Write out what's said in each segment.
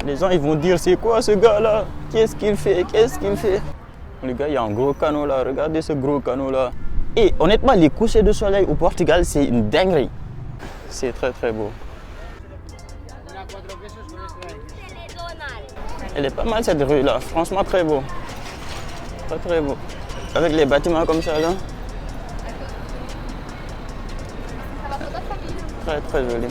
Les gens ils vont dire c'est quoi ce gars là? Qu'est-ce qu'il fait? Qu'est-ce qu'il fait? Les gars, il y a un gros canot là, regardez ce gros canot là. Et honnêtement, les couchers de soleil au Portugal, c'est une dinguerie. C'est très très beau. Elle est pas mal cette rue là, franchement très beau. Très très beau. Avec les bâtiments comme ça là. Très très joli.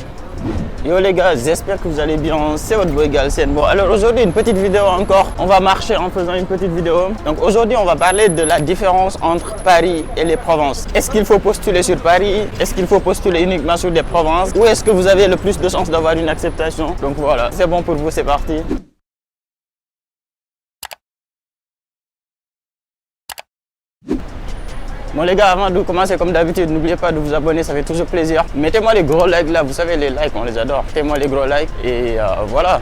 Yo les gars, j'espère que vous allez bien, c'est votre boy Galsen. Bon alors aujourd'hui une petite vidéo encore, on va marcher en faisant une petite vidéo. Donc aujourd'hui on va parler de la différence entre Paris et les provinces. Est-ce qu'il faut postuler sur Paris? Est-ce qu'il faut postuler uniquement sur des provinces? Ou est-ce que vous avez le plus de chances d'avoir une acceptation? Donc voilà, c'est bon pour vous, c'est parti. Bon les gars, avant de commencer comme d'habitude, n'oubliez pas de vous abonner, ça fait toujours plaisir. Mettez-moi les gros likes là, vous savez les likes, on les adore. Mettez-moi les gros likes et voilà.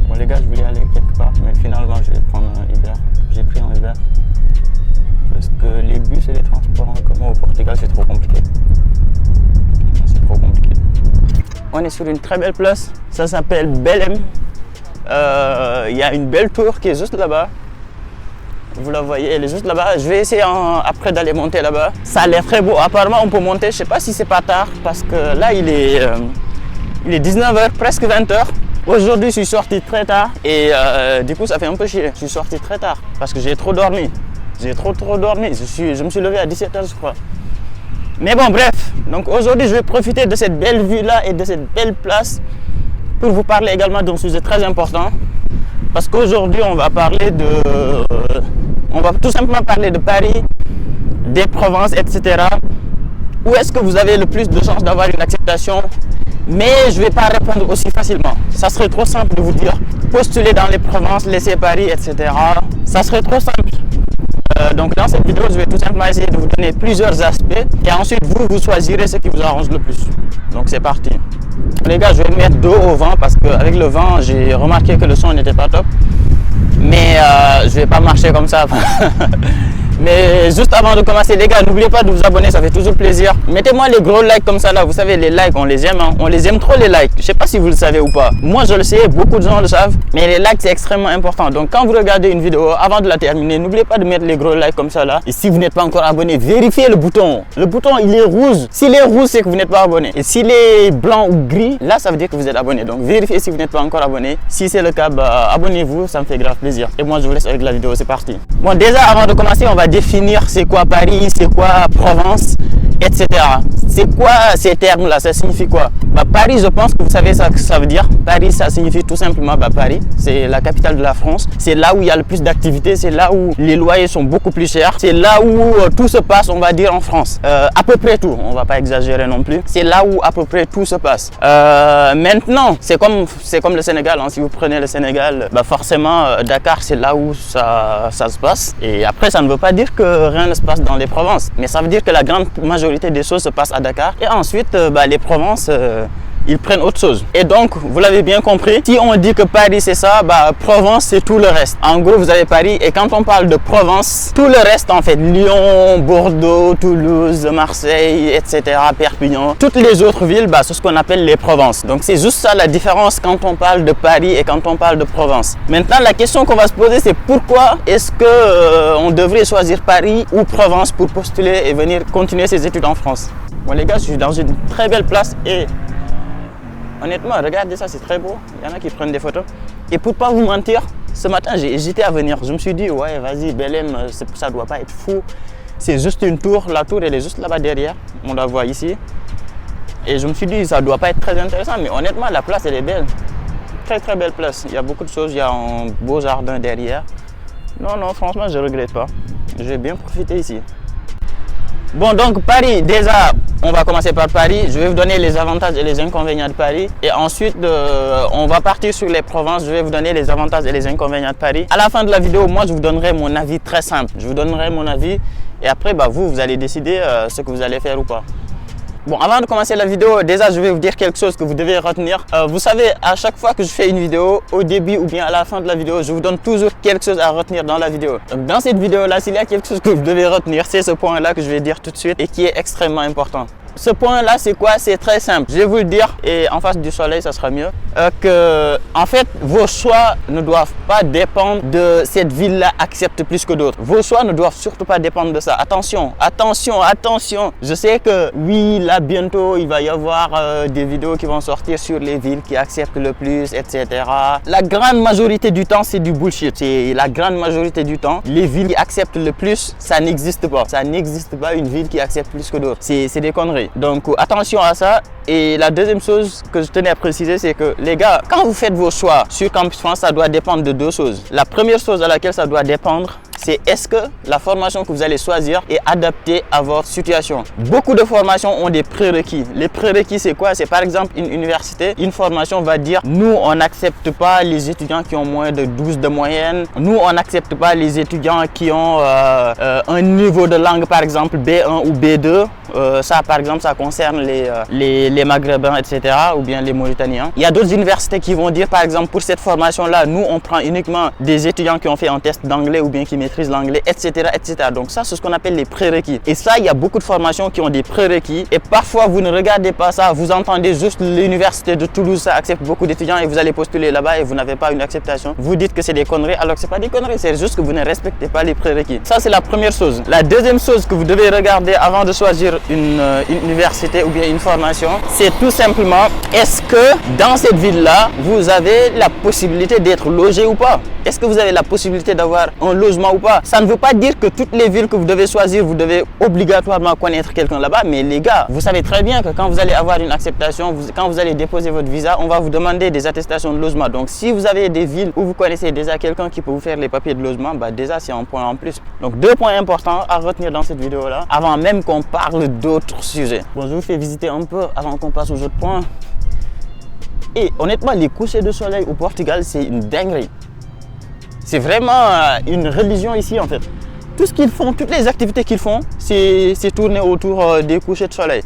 Bon les gars, je voulais aller quelque part, mais finalement je vais prendre un Uber. J'ai pris un Uber parce que les bus et les transports en commun au Portugal c'est trop compliqué. C'est trop compliqué. On est sur une très belle place, ça s'appelle Belém. Il y a une belle tour qui est juste là-bas. Vous la voyez, elle est juste là-bas. Je vais essayer après d'aller monter là-bas. Ça a l'air très beau. Apparemment, on peut monter. Je sais pas si c'est pas tard parce que là, il est 19h, presque 20h. Aujourd'hui, je suis sorti très tard et du coup, ça fait un peu chier. Je suis sorti très tard parce que j'ai trop dormi. J'ai trop dormi. Je me suis levé à 17h, je crois. Mais bon, bref. Donc aujourd'hui, je vais profiter de cette belle vue-là et de cette belle place pour vous parler également d'un sujet très important. Parce qu'aujourd'hui, on va parler on va tout simplement parler de Paris, des provinces, etc. Où est-ce que vous avez le plus de chances d'avoir une acceptation? Mais je ne vais pas répondre aussi facilement. Ça serait trop simple de vous dire postuler dans les provinces, laisser Paris, etc. Ça serait trop simple. Donc dans cette vidéo, je vais tout simplement essayer de vous donner plusieurs aspects et ensuite vous choisirez ce qui vous arrange le plus. Donc c'est parti. Les gars, je vais me mettre dos au vent parce qu'avec le vent, j'ai remarqué que le son n'était pas top. Mais je vais pas marcher comme ça. Mais juste avant de commencer, les gars, n'oubliez pas de vous abonner, ça fait toujours plaisir. Mettez-moi les gros likes comme ça là, vous savez les likes, on les aime, hein. On les aime trop les likes. Je sais pas si vous le savez ou pas. Moi je le sais, beaucoup de gens le savent, mais les likes c'est extrêmement important. Donc quand vous regardez une vidéo, avant de la terminer, n'oubliez pas de mettre les gros likes comme ça là. Et si vous n'êtes pas encore abonné, vérifiez le bouton. Le bouton il est rouge. S'il est rouge, c'est que vous n'êtes pas abonné. Et s'il est blanc ou gris, là ça veut dire que vous êtes abonné. Donc vérifiez si vous n'êtes pas encore abonné. Si c'est le cas, bah, abonnez-vous, ça me fait grave plaisir. Et moi je vous laisse avec la vidéo, c'est parti. Bon déjà avant de commencer, on va définir c'est quoi Paris, c'est quoi Provence, etc. C'est quoi ces termes-là? Ça signifie quoi? Bah, Paris, je pense que vous savez ça que ça veut dire. Paris, ça signifie tout simplement Paris. C'est la capitale de la France. C'est là où il y a le plus d'activités. C'est là où les loyers sont beaucoup plus chers. C'est là où tout se passe, on va dire, en France. À peu près tout. On va pas exagérer non plus. C'est là où à peu près tout se passe. Maintenant, c'est comme le Sénégal. Hein. Si vous prenez le Sénégal, bah forcément, Dakar, c'est là où ça se passe. Et après, ça ne veut pas dire que rien ne se passe dans les provinces. Mais ça veut dire que la grande majorité des choses se passent à Dakar. Et ensuite, les provinces, ils prennent autre chose. Et donc, vous l'avez bien compris, si on dit que Paris c'est ça, Provence c'est tout le reste. En gros, vous avez Paris et quand on parle de Provence, tout le reste en fait, Lyon, Bordeaux, Toulouse, Marseille, etc., Perpignan, toutes les autres villes, c'est ce qu'on appelle les provinces. Donc c'est juste ça la différence quand on parle de Paris et quand on parle de Provence. Maintenant, la question qu'on va se poser, c'est pourquoi est-ce que on devrait choisir Paris ou Provence pour postuler et venir continuer ses études en France? Bon les gars, je suis dans une très belle place et honnêtement, regardez ça, c'est très beau. Il y en a qui prennent des photos. Et pour pas vous mentir, ce matin, j'ai hésité à venir. Je me suis dit, ouais, vas-y, Belém, ça doit pas être fou. C'est juste une tour. La tour, elle est juste là-bas derrière. On la voit ici. Et je me suis dit, ça doit pas être très intéressant. Mais honnêtement, la place, elle est belle. Très, très belle place. Il y a beaucoup de choses. Il y a un beau jardin derrière. Non, franchement, je regrette pas. J'ai bien profité ici. Bon, donc Paris, déjà, on va commencer par Paris. Je vais vous donner les avantages et les inconvénients de Paris. Et ensuite, on va partir sur les provinces. Je vais vous donner les avantages et les inconvénients de Paris. À la fin de la vidéo, moi, je vous donnerai mon avis très simple. Je vous donnerai mon avis et après, vous allez décider ce que vous allez faire ou pas. Bon, avant de commencer la vidéo, déjà, je vais vous dire quelque chose que vous devez retenir. Vous savez, à chaque fois que je fais une vidéo, au début ou bien à la fin de la vidéo, je vous donne toujours quelque chose à retenir dans la vidéo. Donc, dans cette vidéo-là, s'il y a quelque chose que vous devez retenir, c'est ce point-là que je vais dire tout de suite et qui est extrêmement important. Ce point-là, c'est quoi? C'est très simple. Je vais vous le dire, et en face du soleil, ça sera mieux. En fait, vos choix ne doivent pas dépendre de cette ville-là accepte plus que d'autres. Vos choix ne doivent surtout pas dépendre de ça. Attention, attention, attention. Je sais que oui, là, bientôt, il va y avoir des vidéos qui vont sortir sur les villes qui acceptent le plus, etc. La grande majorité du temps, c'est du bullshit. C'est la grande majorité du temps. Les villes qui acceptent le plus, ça n'existe pas. Ça n'existe pas une ville qui accepte plus que d'autres. C'est des conneries. Donc, attention à ça. Et la deuxième chose que je tenais à préciser, c'est que les gars, quand vous faites vos choix sur Campus France, ça doit dépendre de deux choses. La première chose à laquelle ça doit dépendre, c'est est-ce que la formation que vous allez choisir est adaptée à votre situation. Beaucoup de formations ont des prérequis. Les prérequis, c'est quoi? C'est par exemple une université. Une formation va dire, nous, on n'accepte pas les étudiants qui ont moins de 12 de moyenne. Nous, on n'accepte pas les étudiants qui ont un niveau de langue, par exemple, B1 ou B2. Ça, par exemple, ça concerne les Maghrébins, etc. ou bien les Mauritaniens. Il y a d'autres universités qui vont dire, par exemple, pour cette formation-là, nous, on prend uniquement des étudiants qui ont fait un test d'anglais ou bien qui maîtrisent l'anglais, etc., etc. Donc ça, c'est ce qu'on appelle les prérequis. Et ça, il y a beaucoup de formations qui ont des prérequis. Et parfois, vous ne regardez pas ça. Vous entendez juste l'université de Toulouse, ça accepte beaucoup d'étudiants et vous allez postuler là-bas et vous n'avez pas une acceptation. Vous dites que c'est des conneries alors que ce n'est pas des conneries. C'est juste que vous ne respectez pas les prérequis. Ça, c'est la première chose. La deuxième chose que vous devez regarder avant de choisir une université ou bien une formation, c'est tout simplement, est-ce que dans cette ville-là, vous avez la possibilité d'être logé ou pas? Est-ce que vous avez la possibilité d'avoir un logement ou pas? Ça ne veut pas dire que toutes les villes que vous devez choisir, vous devez obligatoirement connaître quelqu'un là-bas. Mais les gars, vous savez très bien que quand vous allez avoir une acceptation, quand vous allez déposer votre visa, on va vous demander des attestations de logement. Donc si vous avez des villes où vous connaissez déjà quelqu'un qui peut vous faire les papiers de logement, bah déjà c'est un point en plus. Donc deux points importants à retenir dans cette vidéo-là, avant même qu'on parle d'autres sujets. Bon, je vous fais visiter un peu avant qu'on passe aux autres points. Et honnêtement, les couchers de soleil au Portugal, c'est une dinguerie. C'est vraiment une religion ici en fait. Tout ce qu'ils font, toutes les activités qu'ils font, c'est tourné autour des couchers de soleil.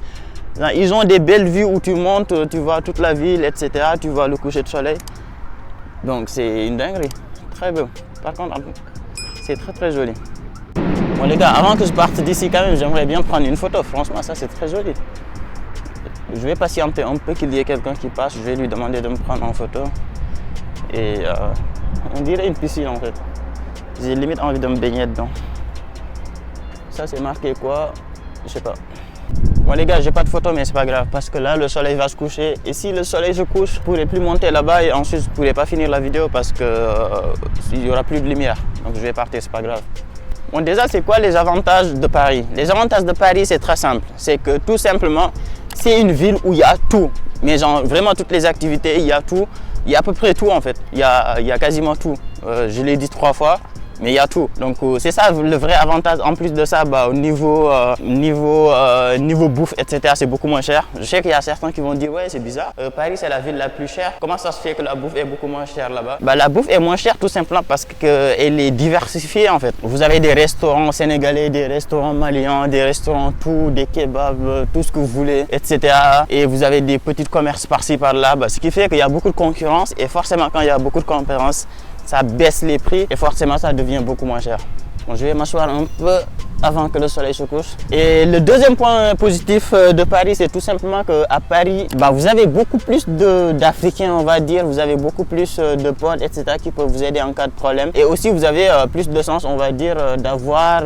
Ils ont des belles vues où tu montes, tu vois toute la ville, etc. Tu vois le coucher de soleil. Donc c'est une dinguerie. Très beau. Par contre, c'est très très joli. Bon les gars, avant que je parte d'ici quand même, j'aimerais bien prendre une photo. Franchement, ça c'est très joli. Je vais patienter un peu qu'il y ait quelqu'un qui passe. Je vais lui demander de me prendre en photo. Et on dirait une piscine en fait. J'ai limite envie de me baigner dedans. Ça c'est marqué quoi? Je sais pas. Bon les gars, j'ai pas de photo mais c'est pas grave parce que là le soleil va se coucher. Et si le soleil se couche, je pourrai plus monter là-bas et ensuite je pourrai pas finir la vidéo parce que il y aura plus de lumière. Donc je vais partir, c'est pas grave. Bon déjà, c'est quoi les avantages de Paris? Les avantages de Paris, c'est très simple. C'est que tout simplement, c'est une ville où il y a tout. Mais genre vraiment toutes les activités, il y a tout. Il y a à peu près tout en fait. Il y a quasiment tout. Je l'ai dit 3 fois. Mais il y a tout. Donc c'est ça le vrai avantage. En plus de ça, bah, au niveau bouffe, etc., c'est beaucoup moins cher. Je sais qu'il y a certains qui vont dire ouais, c'est bizarre. Paris, c'est la ville la plus chère. Comment ça se fait que la bouffe est beaucoup moins chère là-bas? Bah, la bouffe est moins chère tout simplement parce qu'elle est diversifiée en fait. Vous avez des restaurants sénégalais, des restaurants maliens, des restaurants tout, des kebabs, tout ce que vous voulez, etc. Et vous avez des petits commerces par-ci par-là. Bah, ce qui fait qu'il y a beaucoup de concurrence et forcément quand il y a beaucoup de concurrence, ça baisse les prix et forcément ça devient beaucoup moins cher. Bon, je vais m'asseoir un peu avant que le soleil se couche. Et le deuxième point positif de Paris, c'est tout simplement qu'à Paris, bah, vous avez beaucoup plus d'Africains, on va dire. Vous avez beaucoup plus de potes, etc. qui peuvent vous aider en cas de problème. Et aussi, vous avez plus de chance, on va dire, d'avoir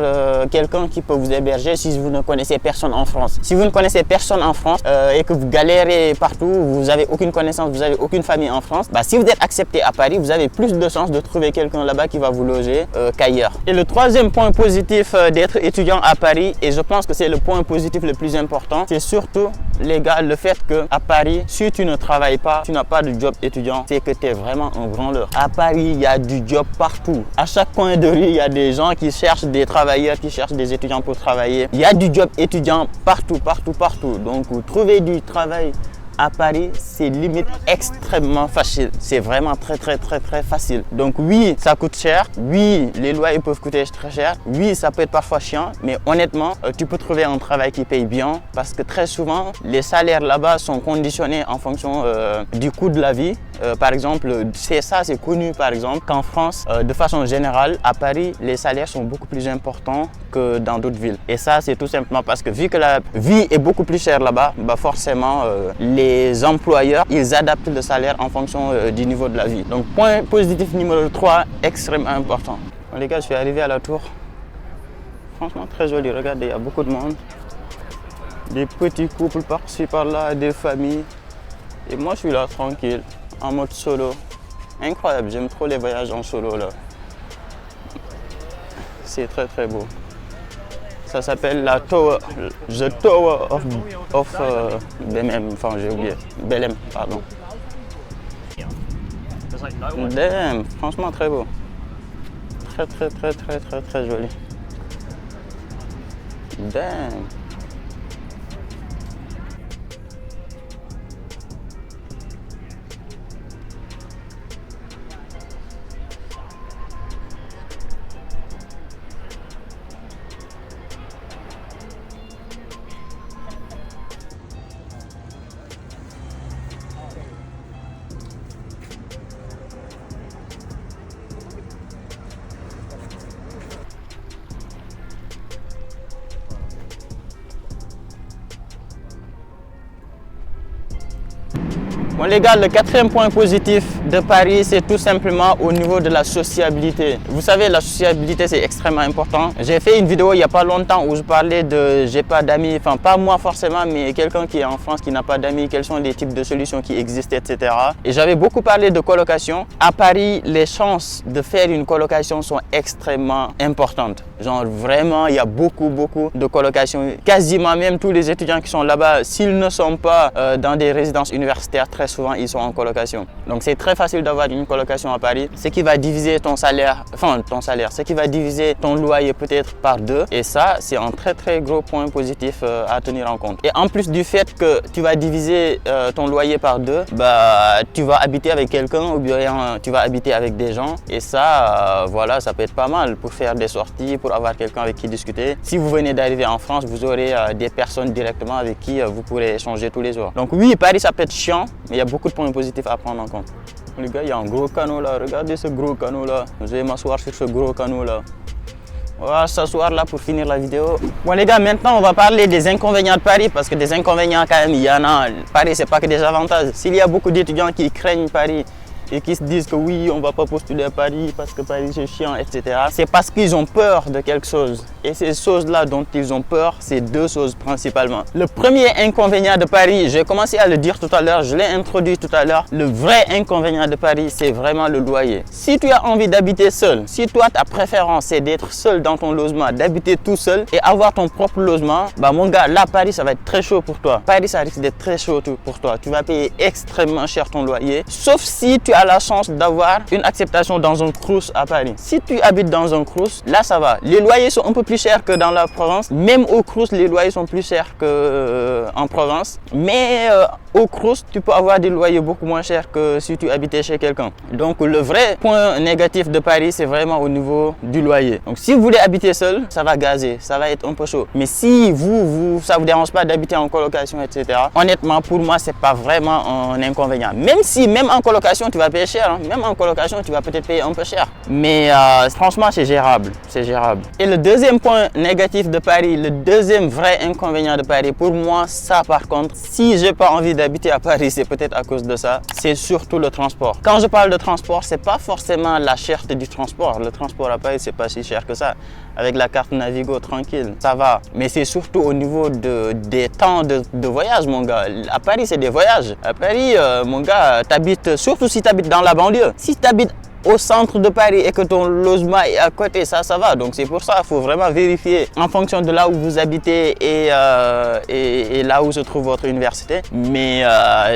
quelqu'un qui peut vous héberger si vous ne connaissez personne en France. Si vous ne connaissez personne en France et que vous galérez partout, vous n'avez aucune connaissance, vous n'avez aucune famille en France, bah, si vous êtes accepté à Paris, vous avez plus de chances de trouver quelqu'un là-bas qui va vous loger qu'ailleurs. Et le troisième point positif d'être étudiant à Paris, et je pense que c'est le point positif le plus important, c'est surtout, les gars, le fait qu'à Paris, si tu ne travailles pas, tu n'as pas de job étudiant, c'est que tu es vraiment un grand leurre. À Paris, il y a du job partout. À chaque coin de rue, il y a des gens qui cherchent des travailleurs, qui cherchent des étudiants pour travailler. Il y a du job étudiant partout, partout, partout. Donc, trouver du travail à Paris, c'est limite extrêmement facile. C'est vraiment très facile. Donc oui, ça coûte cher. Oui, les loyers peuvent coûter très cher. Oui, ça peut être parfois chiant. Mais honnêtement, tu peux trouver un travail qui paye bien parce que très souvent, les salaires là-bas sont conditionnés en fonction du coût de la vie. Par exemple, c'est connu par exemple qu'en France, de façon générale, à Paris, les salaires sont beaucoup plus importants que dans d'autres villes. Et ça, c'est tout simplement parce que vu que la vie est beaucoup plus chère là-bas, bah forcément, les employeurs, ils adaptent le salaire en fonction du niveau de la vie. Donc, point positif numéro 3, extrêmement important. Bon, les gars, je suis arrivé à la tour. Franchement, très joli. Regardez, il y a beaucoup de monde. Des petits couples par-ci, par-là, des familles. Et moi, je suis là, tranquille, en mode solo. Incroyable, j'aime trop les voyages en solo, là. C'est très beau. Ça s'appelle la Tower, The Tower of Belém, enfin j'ai oublié, Belém, pardon. Damn, franchement très beau. Très joli. Damn. Bon les gars, le quatrième point positif de Paris, c'est tout simplement au niveau de la sociabilité. Vous savez, la sociabilité, c'est extrêmement important. J'ai fait une vidéo il n'y a pas longtemps où je parlais de j'ai pas d'amis, enfin pas moi forcément, mais quelqu'un qui est en France qui n'a pas d'amis, quels sont les types de solutions qui existent, etc. Et j'avais beaucoup parlé de colocation. À Paris, les chances de faire une colocation sont extrêmement importantes. Genre vraiment, il y a beaucoup de colocations. Quasiment même tous les étudiants qui sont là-bas, s'ils ne sont pas dans des résidences universitaires, très souvent ils sont en colocation. Donc c'est très facile d'avoir une colocation à Paris, ce qui va diviser ton salaire, ce qui va diviser ton loyer peut-être par 2. Et ça, c'est un très gros point positif à tenir en compte. Et en plus du fait que tu vas diviser ton loyer par 2, bah tu vas habiter avec quelqu'un ou bien tu vas habiter avec des gens. Et ça, voilà, ça peut être pas mal pour faire des sorties, pour avoir quelqu'un avec qui discuter. Si vous venez d'arriver en France, vous aurez des personnes directement avec qui vous pourrez échanger tous les jours. Donc oui, Paris, ça peut être chiant, mais il y a beaucoup de points positifs à prendre en compte. Les gars, il y a un gros canot là. Regardez ce gros canot là. Je vais m'asseoir sur ce gros canot là. On va s'asseoir là pour finir la vidéo. Bon les gars, maintenant on va parler des inconvénients de Paris parce que des inconvénients quand même, il y en a. Paris, c'est pas que des avantages. S'il y a beaucoup d'étudiants qui craignent Paris et qui se disent que oui, on va pas postuler à Paris parce que Paris c'est chiant, etc. C'est parce qu'ils ont peur de quelque chose. Et ces choses-là dont ils ont peur, c'est 2 choses principalement. Le premier inconvénient de Paris, j'ai commencé à le dire tout à l'heure, je l'ai introduit tout à l'heure. Le vrai inconvénient de Paris, c'est vraiment le loyer. Si tu as envie d'habiter seul, si toi ta préférence c'est d'être seul dans ton logement, d'habiter tout seul et avoir ton propre logement, bah mon gars, là Paris ça va être très chaud pour toi. Paris ça risque d'être très chaud pour toi. Tu vas payer extrêmement cher ton loyer, sauf si tu as la chance d'avoir une acceptation dans un crous à Paris. Si tu habites dans un crous, là ça va. Les loyers sont un peu plus chers que dans la province. Même au crous, les loyers sont plus chers qu'en province. Mais au crous, tu peux avoir des loyers beaucoup moins chers que si tu habitais chez quelqu'un. Donc le vrai point négatif de Paris, c'est vraiment au niveau du loyer. Donc si vous voulez habiter seul, ça va gazer, ça va être un peu chaud. Mais si ça vous dérange pas d'habiter en colocation, etc. Honnêtement, pour moi, c'est pas vraiment un inconvénient. Même si, même en colocation, tu vas payer cher. Hein. Même en colocation, tu vas peut-être payer un peu cher. Mais franchement, c'est gérable. C'est gérable. Et le deuxième point négatif de Paris, le deuxième vrai inconvénient de Paris, pour moi, ça par contre, si j'ai pas envie d'habiter à Paris, c'est peut-être à cause de ça. C'est surtout le transport. Quand je parle de transport, c'est pas forcément la cherté du transport. Le transport à Paris, c'est pas si cher que ça. Avec la carte Navigo, tranquille, ça va. Mais c'est surtout au niveau des temps de voyage, mon gars. À Paris, c'est des voyages. À Paris, mon gars, t'habites, surtout si tu habites dans la banlieue. Si tu habites au centre de Paris et que ton logement est à côté, ça va. Donc c'est pour ça qu'il faut vraiment vérifier en fonction de là où vous habitez et là où se trouve votre université. Mais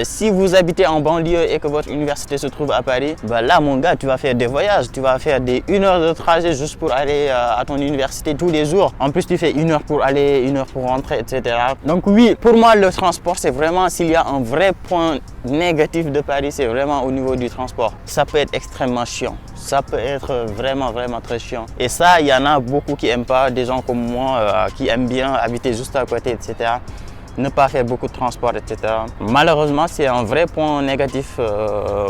si vous habitez en banlieue et que votre université se trouve à Paris, bah là mon gars, tu vas faire des voyages, tu vas faire des 1 heure de trajet juste pour aller à ton université tous les jours. En plus tu fais 1 heure pour aller, 1 heure pour rentrer, etc. Donc oui, pour moi le transport c'est vraiment, s'il y a un vrai point négatif de Paris, c'est vraiment au niveau du transport. Ça peut être extrêmement chiant. Ça peut être vraiment très chiant. Et ça, il y en a beaucoup qui n'aiment pas, des gens comme moi qui aiment bien habiter juste à côté, etc. Ne pas faire beaucoup de transport, etc. Malheureusement, c'est un vrai point négatif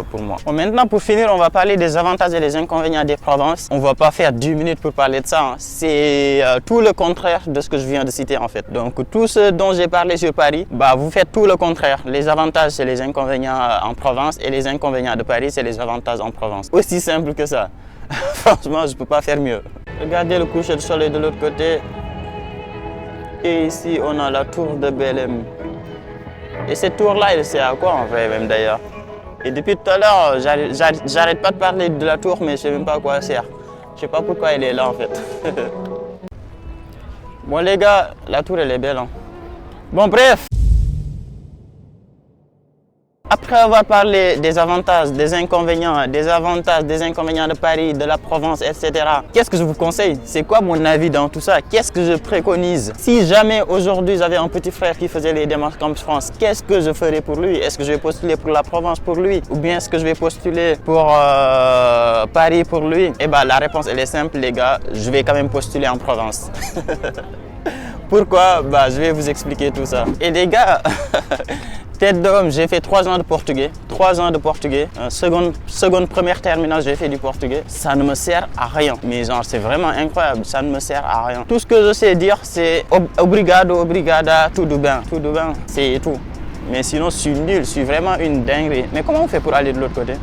pour moi. Bon, maintenant, pour finir, on va parler des avantages et des inconvénients des provinces. On ne va pas faire 10 minutes pour parler de ça. Hein. C'est tout le contraire de ce que je viens de citer en fait. Donc, tout ce dont j'ai parlé sur Paris, bah, vous faites tout le contraire. Les avantages, c'est les inconvénients en province et les inconvénients de Paris, c'est les avantages en province. Aussi simple que ça. Franchement, je ne peux pas faire mieux. Regardez le coucher de soleil de l'autre côté. Et ici, on a la tour de Belém. Et cette tour-là, elle sert à quoi en vrai même d'ailleurs? Et depuis tout à l'heure, j'arrête pas de parler de la tour, mais je sais même pas à quoi elle sert. Je sais pas pourquoi elle est là en fait. Bon les gars, la tour elle est belle. Hein. Bon bref. Après avoir parlé des avantages, des inconvénients de Paris, de la Provence, etc. Qu'est-ce que je vous conseille? C'est quoi mon avis dans tout ça? Qu'est-ce que je préconise? Si jamais aujourd'hui j'avais un petit frère qui faisait les démarches Campus France, qu'est-ce que je ferais pour lui? Est-ce que je vais postuler pour la Provence pour lui? Ou bien est-ce que je vais postuler pour Paris pour lui? Eh bien la réponse elle est simple les gars, je vais quand même postuler en Provence. Pourquoi? Bah, je vais vous expliquer tout ça. Et les gars, tête d'homme, j'ai fait 3 ans de portugais. 3 ans de portugais. Seconde, première terminale, j'ai fait du portugais. Ça ne me sert à rien. Mais genre, c'est vraiment incroyable. Ça ne me sert à rien. Tout ce que je sais dire, c'est obrigado, obrigada, tudo bem. Tudo bem, c'est tout. Mais sinon, je suis nul. Je suis vraiment une dinguerie. Mais comment on fait pour aller de l'autre côté?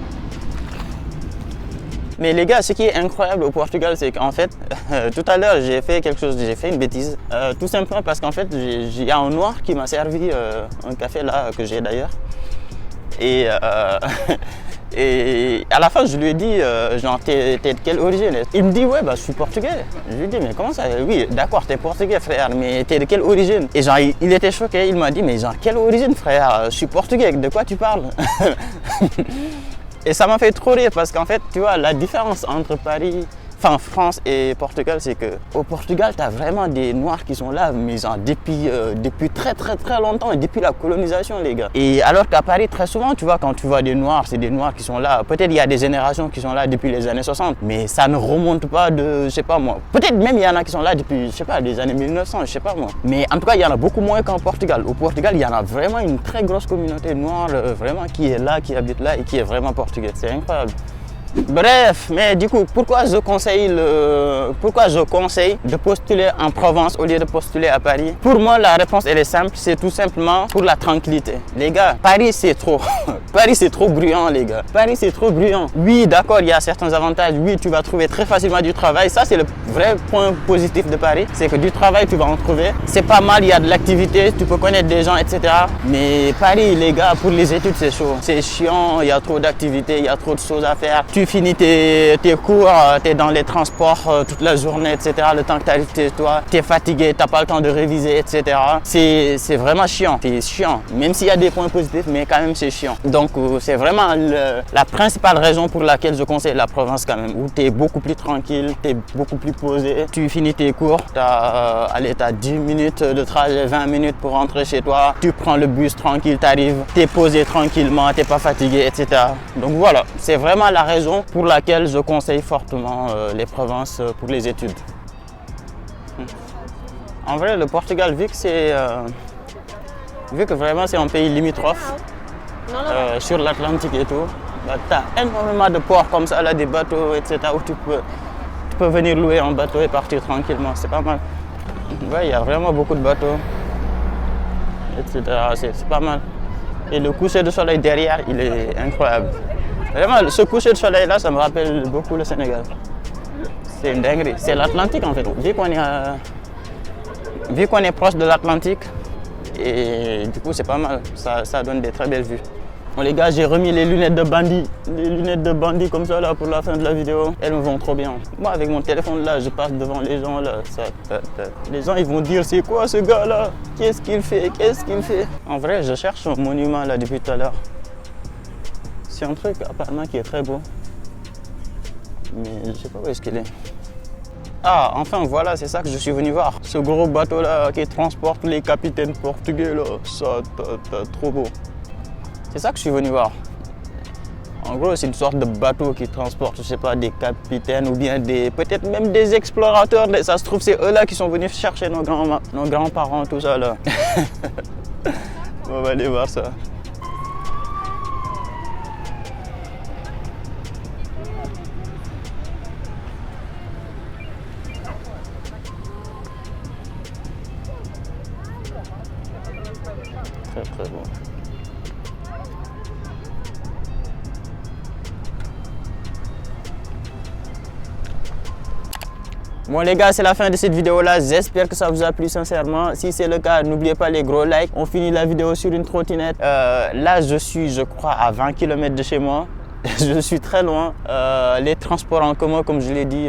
Mais les gars, ce qui est incroyable au Portugal, c'est qu'en fait, tout à l'heure, j'ai fait quelque chose, j'ai fait une bêtise. Tout simplement parce qu'en fait, il y a un noir qui m'a servi un café là, que j'ai d'ailleurs. Et, et à la fin, je lui ai dit, genre, t'es de quelle origine? Il me dit, ouais, bah, je suis portugais. Je lui ai dit, mais comment ça? Oui, d'accord, t'es portugais, frère, mais t'es de quelle origine? Et genre, il était choqué, il m'a dit, mais genre, quelle origine, frère? Je suis portugais, de quoi tu parles? Et ça m'a fait trop rire parce qu'en fait, tu vois, la différence entre Paris, enfin France et Portugal, c'est que au Portugal, tu as vraiment des Noirs qui sont là, mais genre depuis très longtemps, et depuis la colonisation, les gars. Et alors qu'à Paris, très souvent, tu vois, quand tu vois des Noirs, c'est des Noirs qui sont là. Peut-être il y a des générations qui sont là depuis les années 60, mais ça ne remonte pas de, je sais pas moi. Peut-être même il y en a qui sont là depuis, je sais pas, des années 1900, je sais pas moi. Mais en tout cas, il y en a beaucoup moins qu'en Portugal. Au Portugal, il y en a vraiment une très grosse communauté noire, vraiment qui est là, qui habite là et qui est vraiment portugais. C'est incroyable. Bref, mais du coup, pourquoi je conseille de postuler en Provence au lieu de postuler à Paris? Pour moi, la réponse elle est simple, c'est tout simplement pour la tranquillité. Les gars, Paris c'est trop. Paris c'est trop bruyant les gars. Paris c'est trop bruyant. Oui, d'accord, il y a certains avantages. Oui, tu vas trouver très facilement du travail. Ça c'est le vrai point positif de Paris. C'est que du travail, tu vas en trouver. C'est pas mal, il y a de l'activité, tu peux connaître des gens, etc. Mais Paris, les gars, pour les études, c'est chaud. C'est chiant, il y a trop d'activités, il y a trop de choses à faire. Tu finis tes cours, tu es dans les transports toute la journée, etc. Le temps que tu arrives chez toi, tu es fatigué, tu n'as pas le temps de réviser, etc. C'est vraiment chiant. C'est chiant. Même s'il y a des points positifs, mais quand même c'est chiant. Donc c'est vraiment la principale raison pour laquelle je conseille la Provence quand même, où tu es beaucoup plus tranquille, tu es beaucoup plus posé. Tu finis tes cours, tu as 10 minutes de trajet, 20 minutes pour rentrer chez toi. Tu prends le bus tranquille, tu arrives, tu es posé tranquillement, tu n'es pas fatigué, etc. Donc voilà, c'est vraiment la raison pour laquelle je conseille fortement les provinces pour les études. En vrai, le Portugal, vu que vraiment c'est un pays limitrophe sur l'Atlantique et tout, bah, tu as énormément de ports comme ça, là, des bateaux, etc. où tu peux venir louer un bateau et partir tranquillement, c'est pas mal. Ouais, il y a vraiment beaucoup de bateaux, etc. C'est pas mal. Et le coucher de soleil derrière, il est incroyable. Vraiment, ce coucher de soleil là, ça me rappelle beaucoup le Sénégal. C'est une dinguerie. C'est l'Atlantique en fait. Vu qu'on est proche de l'Atlantique, et du coup c'est pas mal. Ça donne des très belles vues. Bon les gars, j'ai remis les lunettes de bandit. Les lunettes de bandit comme ça là pour la fin de la vidéo. Elles me vont trop bien. Moi avec mon téléphone là, je passe devant les gens là. Les gens ils vont dire c'est quoi ce gars là? Qu'est-ce qu'il fait? Qu'est-ce qu'il fait? En vrai, je cherche un monument là depuis tout à l'heure. C'est un truc apparemment qui est très beau. Mais je sais pas où est-ce qu'il est. Ah, enfin voilà, c'est ça que je suis venu voir. Ce gros bateau là qui transporte les capitaines portugais là. Ça, trop beau. C'est ça que je suis venu voir. En gros, c'est une sorte de bateau qui transporte, je sais pas, des capitaines ou bien peut-être même des explorateurs. Ça se trouve, c'est eux là qui sont venus chercher nos grands-parents, tout ça là. On va aller voir ça. Très très bon. Bon les gars, c'est la fin de cette vidéo là, j'espère que ça vous a plu sincèrement. Si c'est le cas, n'oubliez pas les gros likes. On finit la vidéo sur une trottinette. Là je suis, je crois, à 20 km de chez moi. Je suis très loin. Les transports en commun, comme je l'ai dit,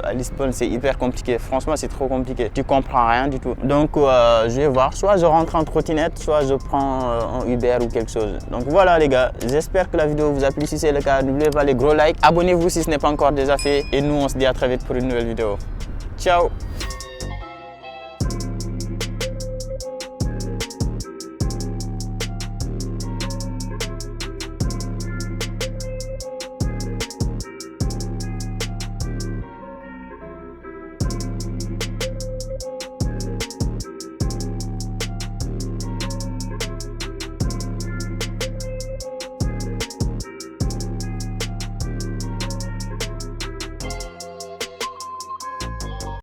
à Lisbonne, c'est hyper compliqué. Franchement, c'est trop compliqué. Tu comprends rien du tout. Donc, je vais voir. Soit je rentre en trottinette, soit je prends un Uber ou quelque chose. Donc voilà les gars. J'espère que la vidéo vous a plu. Si c'est le cas, n'oubliez pas les gros likes. Abonnez-vous si ce n'est pas encore déjà fait. Et nous, on se dit à très vite pour une nouvelle vidéo. Ciao!